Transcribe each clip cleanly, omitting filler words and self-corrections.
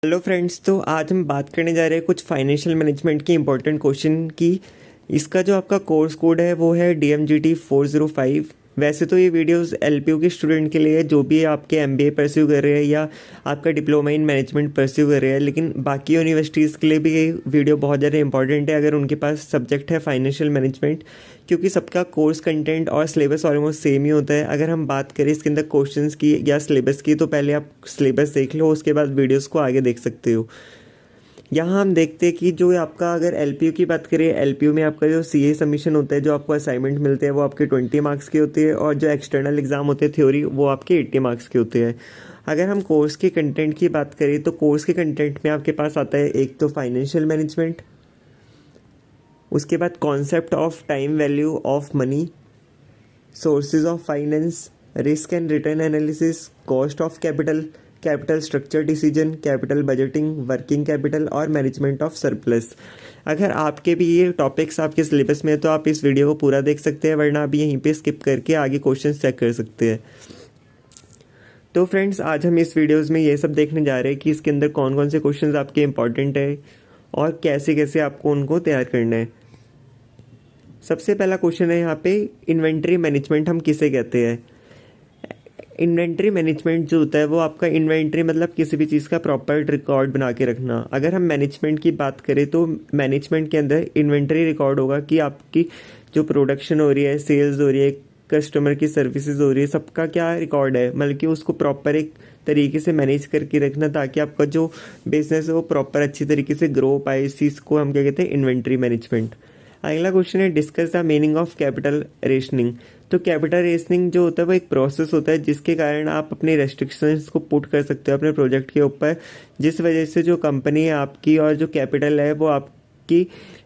Hello friends, तो आज हम बात करने जा रहे हैं कुछ फाइनेंशियल मैनेजमेंट की इंपॉर्टेंट क्वेश्चन की। इसका जो आपका कोर्स कोड है वो है DMGT 405। वैसे तो ये वीडियोस LPU के स्टूडेंट के लिए है, जो भी आपके MBA परस्यू कर रहे हैं या आपका डिप्लोमा इन मैनेजमेंट परस्यू कर रहे हैं, लेकिन बाकी यूनिवर्सिटीज़ के लिए भी ये वीडियो बहुत ज़्यादा इंपॉर्टेंट है अगर उनके पास सब्जेक्ट है फाइनेंशियल मैनेजमेंट, क्योंकि सबका कोर्स कंटेंट और सिलेबस ऑलमोस्ट सेम ही होता है। अगर हम बात करें इसके अंदर क्वेश्चंस की या सिलेबस की, तो पहले आप सिलेबस देख लो, उसके बाद वीडियोस को आगे देख सकते हो। यहाँ हम देखते हैं कि जो आपका अगर LPU की बात करें, LPU में आपका जो CA सबमिशन होता है, जो आपको असाइनमेंट मिलते हैं वो आपके 20 मार्क्स के होते हैं, और जो एक्सटर्नल एग्ज़ाम होते हैं थ्योरी वो आपके 80 मार्क्स के होते हैं। अगर हम कोर्स के कंटेंट की बात करें तो कोर्स के कंटेंट में आपके पास आता है एक तो फाइनेंशियल मैनेजमेंट, उसके बाद concept of time value of money, sources of finance, risk and return analysis, cost of capital, capital structure decision, capital budgeting, working capital और मैनेजमेंट ऑफ सरप्लस। अगर आपके भी ये टॉपिक्स आपके सिलेबस में है तो आप इस वीडियो को पूरा देख सकते हैं, वरना आप यहीं पे स्किप करके आगे क्वेश्चन चेक कर सकते हैं। तो फ्रेंड्स, आज हम इस वीडियोस में ये सब देखने जा रहे हैं कि इसके अंदर कौन कौन से क्वेश्चंस आपके इंपॉर्टेंट है और कैसे कैसे आपको उनको तैयार करना है। सबसे पहला क्वेश्चन है यहाँ पे, इन्वेंट्री मैनेजमेंट हम किसे कहते हैं। इन्वेंट्री मैनेजमेंट जो होता है वो आपका इन्वेंट्री मतलब किसी भी चीज़ का प्रॉपर रिकॉर्ड बना के रखना। अगर हम मैनेजमेंट की बात करें तो मैनेजमेंट के अंदर इन्वेंट्री रिकॉर्ड होगा कि आपकी जो प्रोडक्शन हो रही है, सेल्स हो रही है, कस्टमर की सर्विसेज हो रही है, सबका क्या रिकॉर्ड है, मतलब कि उसको प्रॉपर एक तरीके से मैनेज करके रखना ताकि आपका जो बिजनेस है वो प्रॉपर अच्छी तरीके से ग्रो पाए। इस चीज़ को हम क्या कहते हैं, इन्वेंट्री मैनेजमेंट। अगला क्वेश्चन है, discuss the meaning of capital rationing. तो कैपिटल रेशनिंग जो होता है वो एक प्रोसेस होता है जिसके कारण आप अपनी रेस्ट्रिक्शंस को पुट कर सकते हो अपने प्रोजेक्ट के ऊपर, जिस वजह से जो कंपनी है आपकी और जो कैपिटल है वो आपकी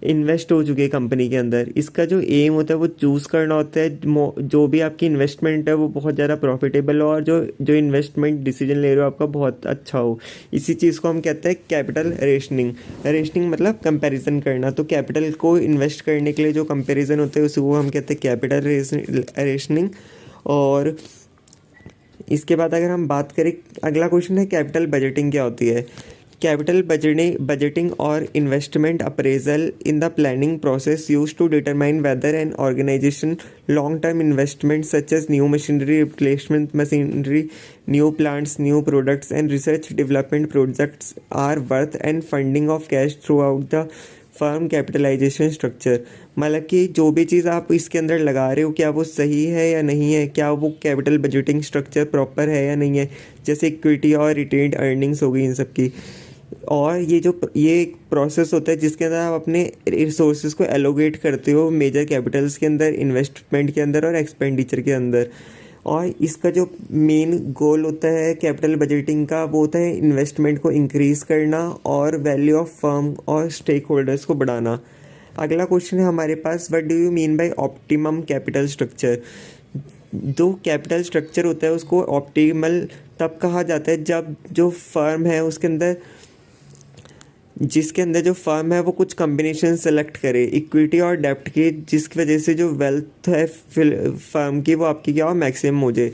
इन्वेस्ट हो चुकी है कंपनी के अंदर। इसका जो एम होता है वो चूज़ करना होता है जो भी आपकी इन्वेस्टमेंट है वो बहुत ज़्यादा प्रॉफिटेबल हो और जो इन्वेस्टमेंट डिसीजन ले रहे हो आपका बहुत अच्छा हो। इसी चीज़ को हम कहते हैं कैपिटल रेशनिंग। रेशनिंग मतलब कंपैरिजन करना। तो कैपिटल को इन्वेस्ट करने के लिए जो कंपैरिजन होता है उसको हम कहते हैं कैपिटल रेशनिंग। और इसके बाद अगर हम बात करें, अगला क्वेश्चन है कैपिटल बजटिंग क्या होती है। कैपिटल बजटिंग और investment appraisal in the planning process use to determine whether an organisation long term investment such as new machinery, replacement machinery, new plants, new products and research development projects are worth and funding of cash throughout the firm capitalisation structure. मतलब कि जो भी चीज़ आप इसके अंदर लगा रहे हो क्या वो सही है या नहीं है, क्या वो कैपिटल बजटिंग स्ट्रक्चर प्रॉपर है या नहीं है, जैसे इक्विटी और रिटेन्ड अर्निंग्स हो गई इन सब की। और ये एक प्रोसेस होता है जिसके अंदर आप अपने रिसोर्सेज को एलोकेट करते हो मेजर कैपिटल्स के अंदर, इन्वेस्टमेंट के अंदर और एक्सपेंडिचर के अंदर। और इसका जो मेन गोल होता है कैपिटल बजटिंग का वो होता है इन्वेस्टमेंट को इंक्रीज़ करना और वैल्यू ऑफ फर्म और स्टेक होल्डर्स को बढ़ाना। अगला क्वेश्चन है हमारे पास, what do you mean by optimum capital structure. जो कैपिटल स्ट्रक्चर होता है उसको ऑप्टिमल तब कहा जाता है जब जो फर्म है उसके अंदर जिसके अंदर जो फर्म है वो कुछ कॉम्बिनेशन सेलेक्ट करे इक्विटी और डेप्ट की, जिसकी वजह से जो वेल्थ है फर्म की वो आपकी क्या हो, मैक्सिमम हो जाए।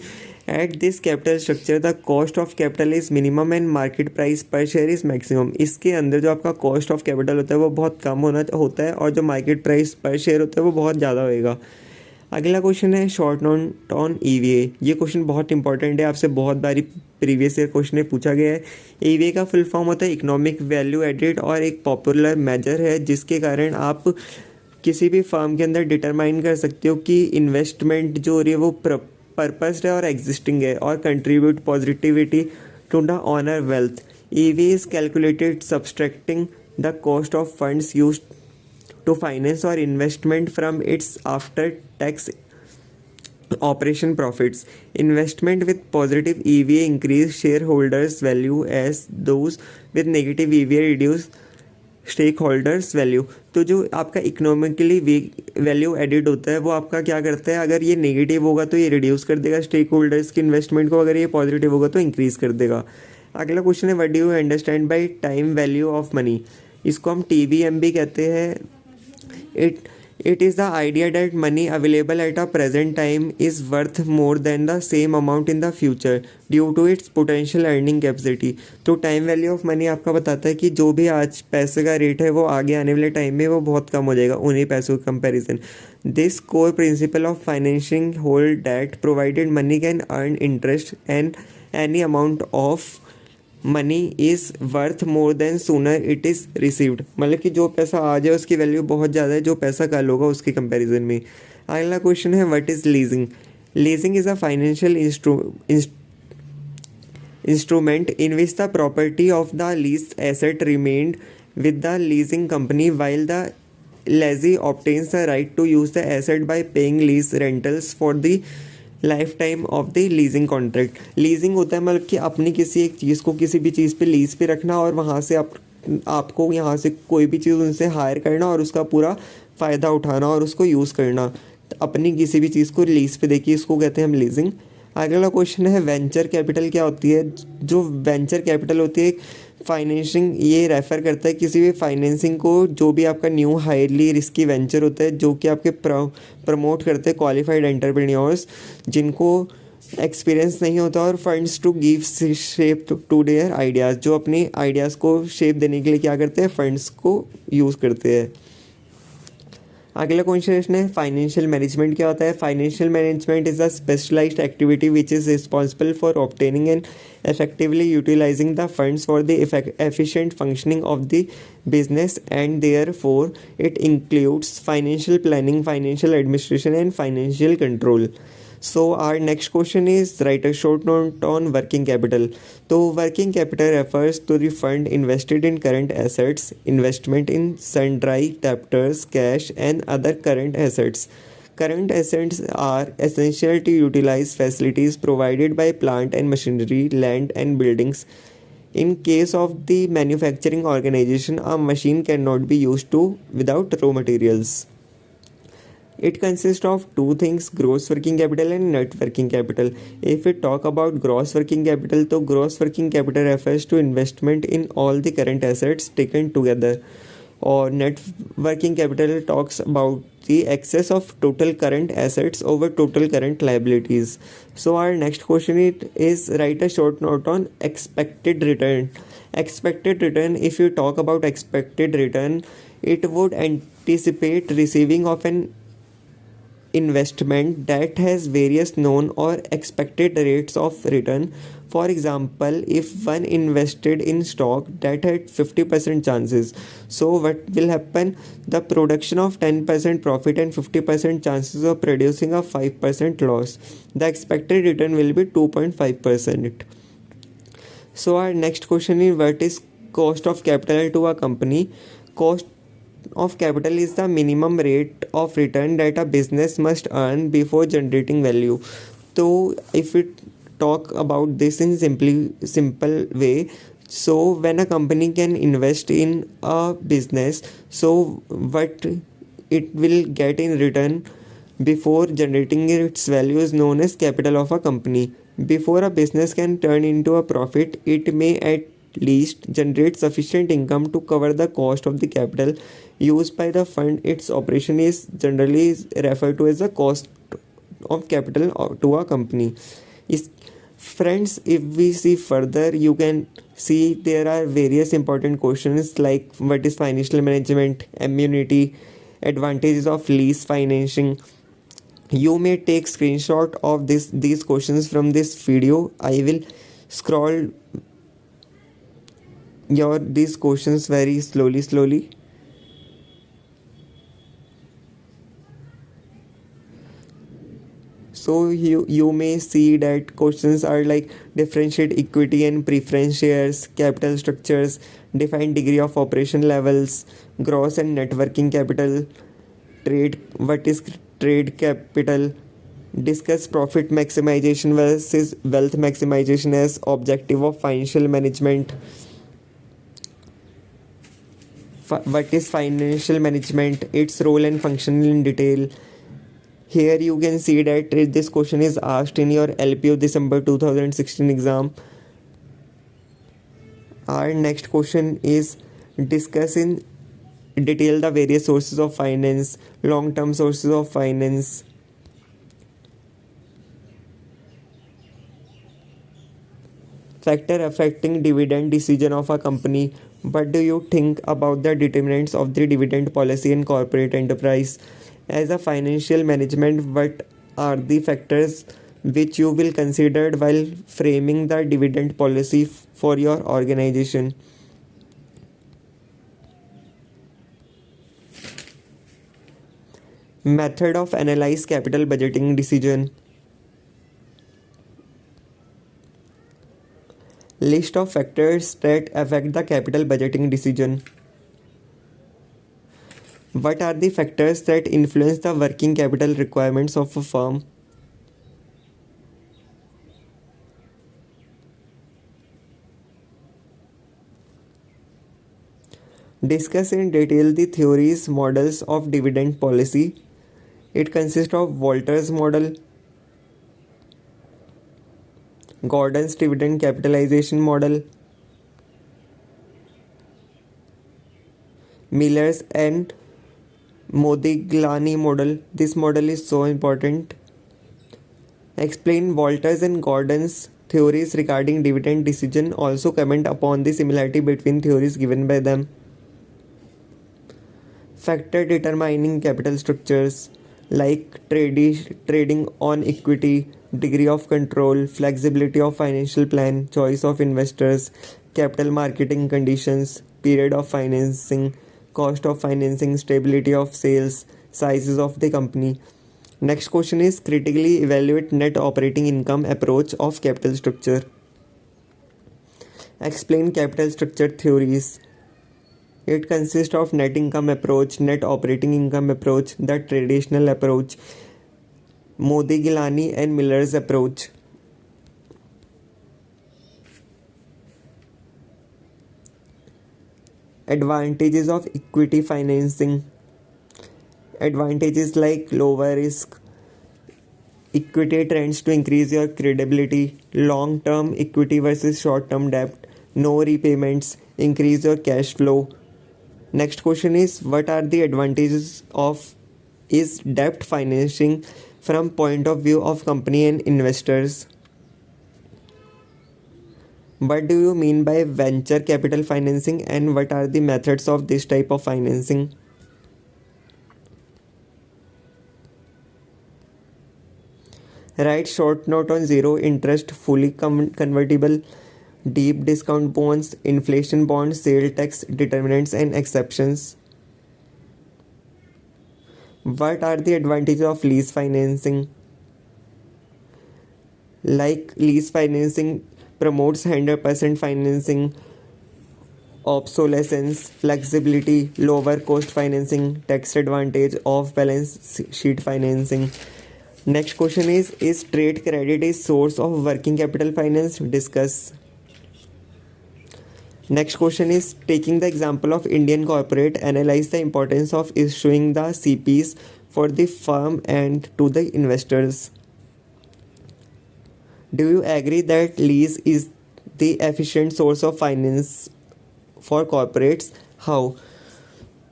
At this capital structure the cost of capital is minimum and market price पर शेयर इज़ मैक्सिमम। इसके अंदर जो आपका कॉस्ट ऑफ कैपिटल होता है वो बहुत कम होता है और जो मार्केट प्राइस पर शेयर होता है वो बहुत ज़्यादा होएगा। अगला क्वेश्चन है शॉर्ट नोट ऑन EVA। ये क्वेश्चन बहुत इंपॉर्टेंट है, आपसे बहुत बारी प्रीवियस ईयर क्वेश्चन में पूछा गया है। EVA का फुल फॉर्म होता है इकोनॉमिक वैल्यू एडेड और एक पॉपुलर मेजर है जिसके कारण आप किसी भी फर्म के अंदर डिटरमाइन कर सकते हो कि इन्वेस्टमेंट जो हो रही है वो पर्पस्ड है और एग्जिस्टिंग है और contribute positivity to the owner wealth. EVA is calculated subtracting the cost of funds use to finance or investment from its after tax operation profits. Investment with positive EVA increase shareholders value as those with negative EVA reduce stakeholders value। तो जो आपका economically value added होता है वो आपका क्या करता है, अगर ये नेगेटिव होगा तो ये रिड्यूस कर देगा स्टेक होल्डर्स की इन्वेस्टमेंट को, अगर ये पॉजिटिव होगा तो इंक्रीज कर देगा। अगला क्वेश्चन है, what do you understand by time value of money. इसको हम TVMB कहते हैं। It is the idea that money available at a present time is worth more than the same amount in the future due to its potential earning capacity. तो time value of money आपका बताता है कि जो भी आज पैसे का रेट है वो आगे आने वाले टाइम में वो बहुत कम हो जाएगा उन्हीं पैसों के comparison. This core principle of financing hold that provided money can earn interest and any amount of money is worth more than sooner it is received. मतलब कि जो पैसा आ जाए उसकी वैल्यू बहुत ज़्यादा है जो पैसा कल होगा उसके कंपैरिजन में. अगला क्वेश्चन है what is leasing. Leasing is a financial instrument in which the property of the lease asset remained with the leasing company while the lessee obtains the right to use the asset by paying lease rentals for the life time of the leasing contract. Leasing होता है मतलब कि अपनी किसी एक चीज़ को किसी भी चीज़ पे लीज पे रखना और वहाँ से आपको यहाँ से कोई भी चीज़ उनसे हायर करना और उसका पूरा फ़ायदा उठाना और उसको यूज़ करना. अपनी किसी भी चीज़ को लीज पे देखिए इसको कहते हैं हम लीजिंग. अगला क्वेश्चन है वेंचर कैपिटल क्या होती है. जो वेंचर कैपिटल होती है फाइनेंसिंग ये रेफ़र करता है किसी भी फाइनेंसिंग को जो भी आपका न्यू हाईली रिस्की वेंचर होता है जो कि आपके प्रमोट करते हैं क्वालिफाइड एंटरप्रेन्योर्स जिनको एक्सपीरियंस नहीं होता और funds to give shape to their ideas. जो अपने आइडियाज़ को शेप देने के लिए क्या करते हैं फंड्स को यूज़ करते हैं. अगला क्वेश्चन है फाइनेंशियल मैनेजमेंट क्या होता है. Financial management is a specialised activity which is responsible for obtaining and effectively utilizing the funds for the efficient functioning of the business and therefore it includes financial planning, financial administration and financial control. So our next question is write a short note on working capital. So working capital refers to the fund invested in current assets, investment in sundry debtors, cash and other current assets. Current assets are essential to utilize facilities provided by plant and machinery, land and buildings. In case of the manufacturing organization, a machine cannot be used without raw materials. It consists of two things, gross working capital and net working capital. If we talk about gross working capital, so gross working capital refers to investment in all the current assets taken together. Or net working capital talks about the excess of total current assets over total current liabilities. So our next question is write a short note on expected return. Expected return, if you talk about expected return, it would anticipate receiving of an investment that has various known or expected rates of return. For example, if one invested in stock that had 50% chances, so what will happen? The production of 10% profit and 50% chances of producing a 5% loss. The expected return will be 2.5%. So our next question is what is cost of capital to a company? Cost of capital is the minimum rate of return that a business must earn before generating value. So if we talk about this in simple way, so when a company can invest in a business, so what it will get in return before generating its value is known as capital of a company. Before a business can turn into a profit, it may at least generate sufficient income to cover the cost of the capital used by the fund. Its operation is generally referred to as the cost of capital to a company. Friends, if we see further, you can see there are various important questions like what is financial management, immunity, advantages of lease financing. You may take screenshot of these questions from this video. I will scroll these questions very slowly. So you may see that questions are like differentiate equity and preference shares, capital structures, define degree of operation levels, gross and net working capital, trade, what is trade capital, discuss profit maximization versus wealth maximization as objective of financial management. What is financial management, its role and function in detail. Here you can see that this question is asked in your LPO December 2016 exam. Our next question is discuss in detail the various sources of finance, long-term sources of finance, factor affecting dividend decision of a company. What do you think about the determinants of the dividend policy in corporate enterprise? As a financial management, what are the factors which you will consider while framing the dividend policy for your organization? Method of analyze capital budgeting decision. List of factors that affect the capital budgeting decision. What are the factors that influence the working capital requirements of a firm? Discuss in detail the theories, models of dividend policy. It consists of Walter's model, Gordon's dividend capitalization model, Miller's and Modigliani model. This model is so important. Explain Walter's and Gordon's theories regarding dividend decision. Also comment upon the similarity between theories given by them. Factor determining capital structures like trading on equity, degree of control, flexibility of financial plan, choice of investors, capital marketing conditions, period of financing, cost of financing, stability of sales, sizes of the company. Next question is critically evaluate net operating income approach of capital structure. Explain capital structure theories. It consists of net income approach, net operating income approach, the traditional approach, Modigliani and Miller's approach. Advantages of equity financing. Advantages like lower risk. Equity trends to increase your credibility. Long-term equity versus short-term debt. No repayments. Increase your cash flow. Next question is what are the advantages of is debt financing from point of view of company and investors? What do you mean by venture capital financing and what are the methods of this type of financing? Write short note on zero interest, fully convertible, deep discount bonds, inflation bonds, sale tax, determinants and exceptions. What are the advantages of lease financing? Like lease financing promotes 100% financing, obsolescence, flexibility, lower cost financing, tax advantage, off balance sheet financing. Next question is trade credit a source of working capital finance? Discuss. Next question is taking the example of Indian corporate, analyze the importance of issuing the CPs for the firm and to the investors. Do you agree that lease is the efficient source of finance for corporates? How?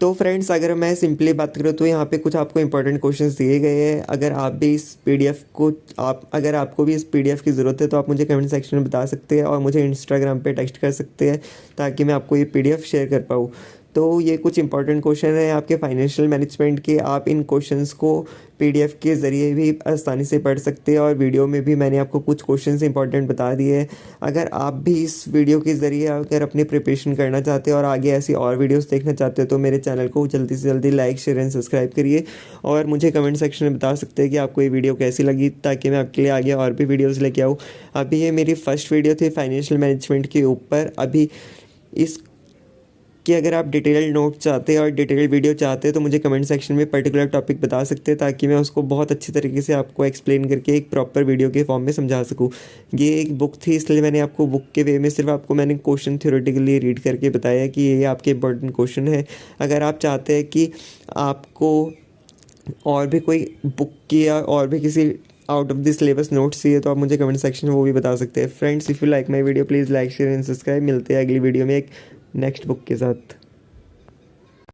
तो friends अगर मैं simply बात करूँ तो यहाँ पे कुछ आपको इंपॉर्टेंट क्वेश्चंस दिए गए हैं. अगर आप भी इस पीडीएफ को अगर आपको भी इस पीडीएफ की ज़रूरत है तो आप मुझे कमेंट सेक्शन में बता सकते हैं और मुझे इंस्टाग्राम पे टेक्स्ट कर सकते हैं ताकि मैं आपको ये पीडीएफ शेयर कर पाऊँ. तो ये कुछ इंपॉर्टेंट क्वेश्चन है आपके फाइनेंशियल मैनेजमेंट के. आप इन क्वेश्चंस को पीडीएफ के ज़रिए भी आसानी से पढ़ सकते हैं और वीडियो में भी मैंने आपको कुछ क्वेश्चंस इंपॉर्टेंट बता दिए हैं. अगर आप भी इस वीडियो के ज़रिए अगर अपनी प्रिपरेशन करना चाहते हैं और आगे ऐसी और वीडियोस देखना चाहते हैं तो मेरे चैनल को जल्दी से जल्दी लाइक शेयर एंड सब्सक्राइब करिए और मुझे कमेंट सेक्शन में बता सकते हैं कि आपको ये वीडियो कैसी लगी ताकि मैं आपके लिए आगे और भी वीडियोज़ लेके आऊँ. अभी ये मेरी फर्स्ट वीडियो थी फाइनेंशियल मैनेजमेंट के ऊपर. अभी इस कि अगर आप डिटेल्ड नोट चाहते हैं और डिटेल्ड वीडियो चाहते हैं तो मुझे कमेंट सेक्शन में पर्टिकुलर टॉपिक बता सकते हैं ताकि मैं उसको बहुत अच्छी तरीके से आपको एक्सप्लेन करके एक प्रॉपर वीडियो के फॉर्म में समझा सकूं. ये एक बुक थी इसलिए मैंने आपको बुक के वे में सिर्फ आपको मैंने क्वेश्चन थ्योरेटिकली रीड करके बताया कि ये आपके इंपॉर्टेंट क्वेश्चन है. अगर आप चाहते हैं कि आपको और भी कोई बुक की या और भी किसी out of the syllabus notes चाहिए तो आप मुझे कमेंट सेक्शन में वो भी बता सकते हैं. Friends if you like my video please like share and subscribe. मिलते हैं अगली वीडियो में एक नेक्स्ट बुक के साथ.